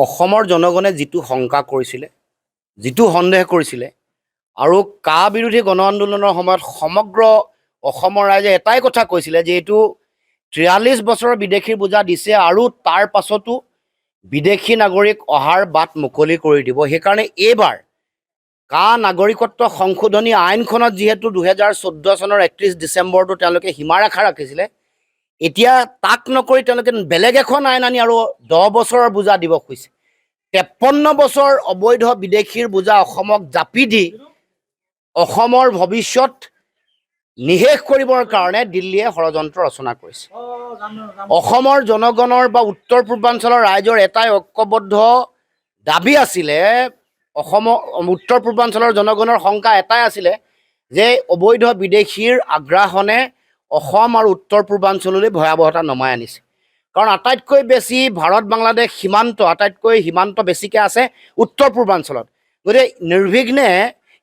অসমৰ জনগণে যিটো শংকা কৰিছিলে, যিটো সন্দেহ কৰিছিলে আৰু কা বিৰোধী গণ আন্দোলনৰ সময়ত সমগ্ৰ অসমৰ ৰাইজে এটাই কথা কৈছিলে যে এইটো ৪৩ বছৰৰ বিদেশীৰ বোজা দিছে আৰু তাৰ পাছতো বিদেশী নাগৰিক অহাৰ বাট মুকলি কৰি দিব। সেইকাৰণে এইবাৰ কা নাগৰিকত্ব সংশোধনী আইনখনত যিহেতু ২০১৪ চনৰ ৩১ ডিচেম্বৰটো তেওঁলোকে সীমাৰেখা ৰাখিছিলে, এতিয়া তাক নকৰি তেওঁলোকে বেলেগ এখন আইন আনি আৰু ১০ বছৰৰ বোজা দিব খুজিছে। ৫৩ বছৰ অবৈধ বিদেশীৰ বোজা অসমক জাপি দি অসমৰ ভৱিষ্যত নিশেষ কৰিবৰ কাৰণে দিল্লীয়ে ষড়যন্ত্ৰ ৰচনা কৰিছে। অসমৰ জনগণৰ বা উত্তৰ পূৰ্বাঞ্চলৰ ৰাইজৰ এটাই ঐক্যবদ্ধ দাবী আছিলে, অসমৰ উত্তৰ পূৰ্বাঞ্চলৰ জনগণৰ শংকা এটাই আছিলে যে অবৈধ বিদেশীৰ আগ্ৰাসনে অসম আৰু উত্তৰ পূৰ্বাঞ্চললৈ ভয়াৱহতা নমাই আনিছে। কাৰণ আটাইতকৈ বেছি ভাৰত বাংলাদেশ সীমান্ত, আটাইতকৈ সীমান্ত বেছিকৈ আছে উত্তৰ পূৰ্বাঞ্চলত। গতিকে নিৰ্বিঘ্নে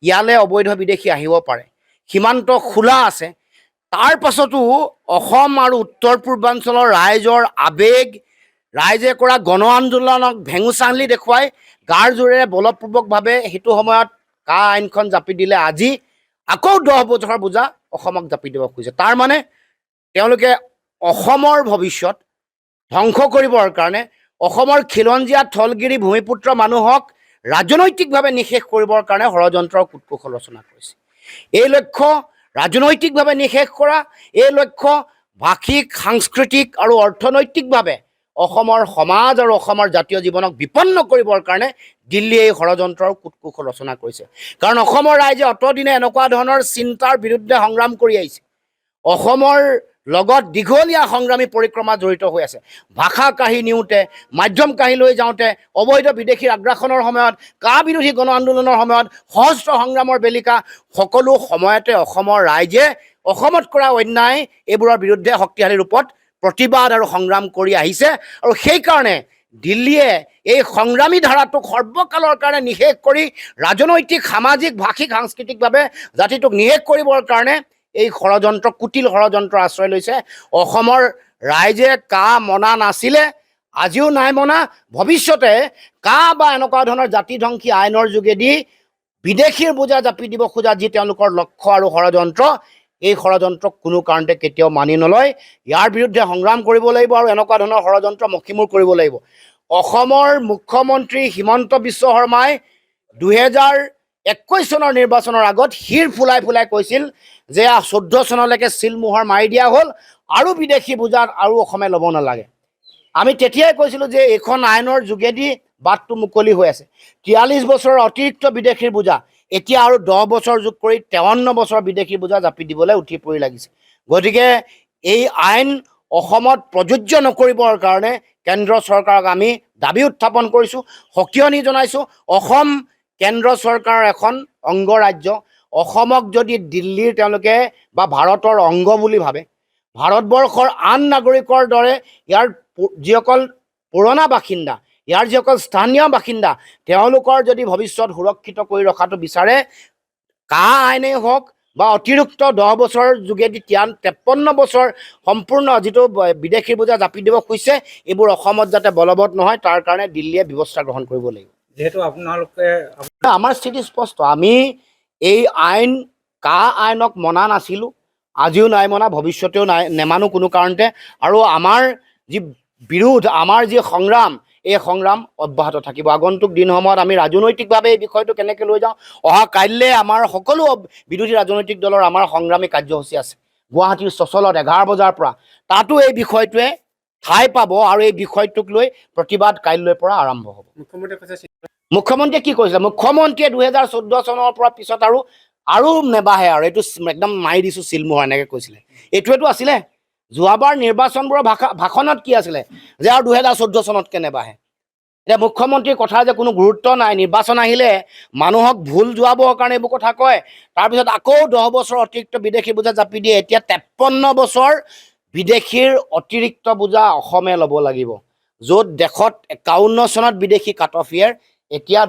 ইয়ালৈ অবৈধ বিদেশী আহিব পাৰে, সীমান্ত খোলা আছে। তাৰ পাছতো অসম আৰু উত্তৰ পূৰ্বাঞ্চলৰ ৰাইজৰ আৱেগ, ৰাইজে কৰা গণ আন্দোলনক ভেঙুচালি দেখুৱাই গাৰ জোৰেৰে বলপূৰ্বকভাৱে সেইটো সময়ত কা আইনখন জাপি দিলে আজি আকৌ ১০ বছৰৰ বোজা অসমক জাপি দিব খুজিছে। তাৰ মানে তেওঁলোকে অসমৰ ভৱিষ্যত ধ্বংস কৰিবৰ কাৰণে, অসমৰ খিলঞ্জীয়া থলগিৰি ভূমিপুত্ৰ মানুহক ৰাজনৈতিকভাৱে নিশেষ কৰিবৰ কাৰণে ষড়যন্ত্ৰৰ কূটকৌশল ৰচনা কৰিছে। এই লক্ষ্য ৰাজনৈতিকভাৱে নিশেষ কৰা, এই লক্ষ্য ভাষিক, সাংস্কৃতিক আৰু অৰ্থনৈতিকভাৱে অসমৰ সমাজ আৰু অসমৰ জাতীয় জীৱনক বিপন্ন কৰিবৰ কাৰণে দিল্লীয়ে এই ষড়যন্ত্ৰৰ কূটকৌশল ৰচনা কৰিছে। কাৰণ অসমৰ ৰাইজে অতদিনে এনেকুৱা ধৰণৰ চিন্তাৰ বিৰুদ্ধে সংগ্ৰাম কৰি আহিছে। অসমৰ লগত দীঘলীয়া সংগ্ৰামী পৰিক্ৰমা জড়িত হৈ আছে। ভাষা কাঢ়ি নিওঁতে, মাধ্যম কাঢ়ি লৈ যাওঁতে, অবৈধ বিদেশীৰ আগ্ৰাসনৰ সময়ত, কা বিৰোধী গণ আন্দোলনৰ সময়ত, সহস্ৰ সংগ্ৰামৰ বেলিকা, সকলো সময়তে অসমৰ ৰাইজে অসমত কৰা অন্যায় এইবোৰৰ বিৰুদ্ধে শক্তিশালী ৰূপত প্ৰতিবাদ আৰু সংগ্ৰাম কৰি আহিছে। আৰু সেইকাৰণে দিল্লীয়ে এই সংগ্ৰামী ধাৰাটোক সৰ্বকালৰ কাৰণে নিশেষ কৰি ৰাজনৈতিক, সামাজিক, ভাষিক, সাংস্কৃতিকভাৱে জাতিটোক নিশেষ কৰিবৰ কাৰণে এই ষড়যন্ত্ৰ, কুটিল ষড়যন্ত্ৰ আশ্ৰয় লৈছে। অসমৰ ৰাইজে কা মনা নাছিলে, আজিও নাই মনা, ভৱিষ্যতে কা বা এনেকুৱা ধৰণৰ জাতিধ্বংসী আইনৰ যোগেদি বিদেশীৰ বোজা জাপি দিব খোজা যি তেওঁলোকৰ লক্ষ্য আৰু ষড়যন্ত্ৰ, এই ষড়যন্ত্ৰক কোনো কাৰণতে কেতিয়াও মানি নলয়। ইয়াৰ বিৰুদ্ধে সংগ্ৰাম কৰিব লাগিব আৰু এনেকুৱা ধৰণৰ ষড়যন্ত্ৰ মষিমূৰ কৰিব লাগিব। অসমৰ মুখ্যমন্ত্ৰী হিমন্ত বিশ্ব শৰ্মাই ২০২১ চনৰ নিৰ্বাচনৰ আগত শিৰ ফুলাই ফুলাই কৈছিল যে ১৪ চনলৈকে চিলমোহৰ মাৰি দিয়া হ'ল আৰু বিদেশী বোজাত আৰু অসমে ল'ব নালাগে। আমি তেতিয়াই কৈছিলোঁ যে এইখন আইনৰ যোগেদি বাটটো মুকলি হৈ আছে। ৪৩ বছৰৰ অতিৰিক্ত বিদেশীৰ বোজা এতিয়া আৰু ১০ বছৰ যোগ কৰি ৫৩ বছৰ বিদেশীৰ বোজা জাপি দিবলৈ উঠি পৰি লাগিছে। গতিকে এই আইন অসমত প্ৰযোজ্য নকৰিবৰ কাৰণে কেন্দ্ৰ চৰকাৰক আমি দাবী উত্থাপন কৰিছোঁ, সকিয়নি জনাইছোঁ। অসম কেন্দ্ৰ চৰকাৰৰ এখন অংগৰাজ্য। অসমক যদি দিল্লীৰ তেওঁলোকে বা ভাৰতৰ অংগ বুলি ভাবে, ভাৰতবৰ্ষৰ আন নাগৰিকৰ দৰে ইয়াৰ যিসকল পুৰণা বাসিন্দা, ইয়াৰ যিসকল স্থানীয় বাসিন্দা, তেওঁলোকৰ যদি ভৱিষ্যত সুৰক্ষিত কৰি ৰখাটো বিচাৰে, কা আইনেই হওক বা অতিৰিক্ত ১০ বছৰৰ যোগেদি ৫৩ বছৰ সম্পূৰ্ণ যিটো বিদেশীৰ বোজা জাপি দিব খুজিছে, এইবোৰ অসমত যাতে বলবৎ নহয় তাৰ কাৰণে দিল্লীয়ে ব্যৱস্থা গ্ৰহণ কৰিব লাগিব। যিহেতু আপোনালোকে আমাৰ স্থিতি স্পষ্ট, আমি এই আইন, কা আইনক মনা নাছিলোঁ, আজিও নাই মনা, ভৱিষ্যতেও নেমানো কোনো কাৰণতে। আৰু আমাৰ যি বিৰোধ, আমাৰ যি সংগ্ৰাম, এই সংগ্ৰাম অব্যাহত থাকিব। আগন্তুক দিনসমূহত আমি ৰাজনৈতিকভাৱে এই বিষয়টো কেনেকৈ লৈ যাওঁ, অহা কাইলৈ আমাৰ সকলো বিৰোধী ৰাজনৈতিক দলৰ আমাৰ সংগ্ৰামী কাৰ্যসূচী আছে গুৱাহাটীৰ চচলত ১১ বজাৰ পৰা। তাতো এই বিষয়টোৱে ঠাই পাব আৰু এই বিষয়টোক লৈ প্ৰতিবাদ কাইলৈৰ পৰা আৰম্ভ হ'ব। মুখ্যমন্ত্ৰীয়ে কি কৈছিলে? মুখ্যমন্ত্ৰীয়ে ২০১৪ চনৰ পৰা পিছত আৰু নেবাহে আৰু এইটো একদম মাৰি দিছোঁ চিলমোহৰ এনেকৈ কৈছিলে। এইটোৱেতো আছিলে যোৱাবাৰ নিৰ্বাচনবোৰৰ ভাষণত কি আছিলে যে আৰু ২০১৪ চনতকৈ নেবাহে। এতিয়া মুখ্যমন্ত্ৰীৰ কথা যে কোনো গুৰুত্ব নাই, নিৰ্বাচন আহিলে মানুহক ভুল যোৱাবৰ কাৰণে এইবোৰ কথা কয়, তাৰপিছত আকৌ ১০ বছৰ অতিৰিক্ত বিদেশী বোজা জাপি দিয়ে। এতিয়া ৫৩ বছৰ বিদেশীৰ অতিৰিক্ত বোজা অসমে ল'ব লাগিব, য'ত দেশত ৫১ চনত বিদেশী কাট অফ ইয়েৰ, এতিয়া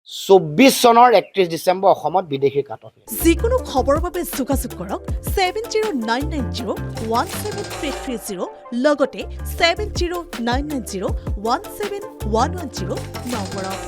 24 চনৰ 31 ডিচেম্বৰ অসমত বিদেশীৰ কাট অফ। যিকোনো খবৰৰ বাবে যোগাযোগ কৰক 7099017330 লগতে 7099017110 নম্বৰত।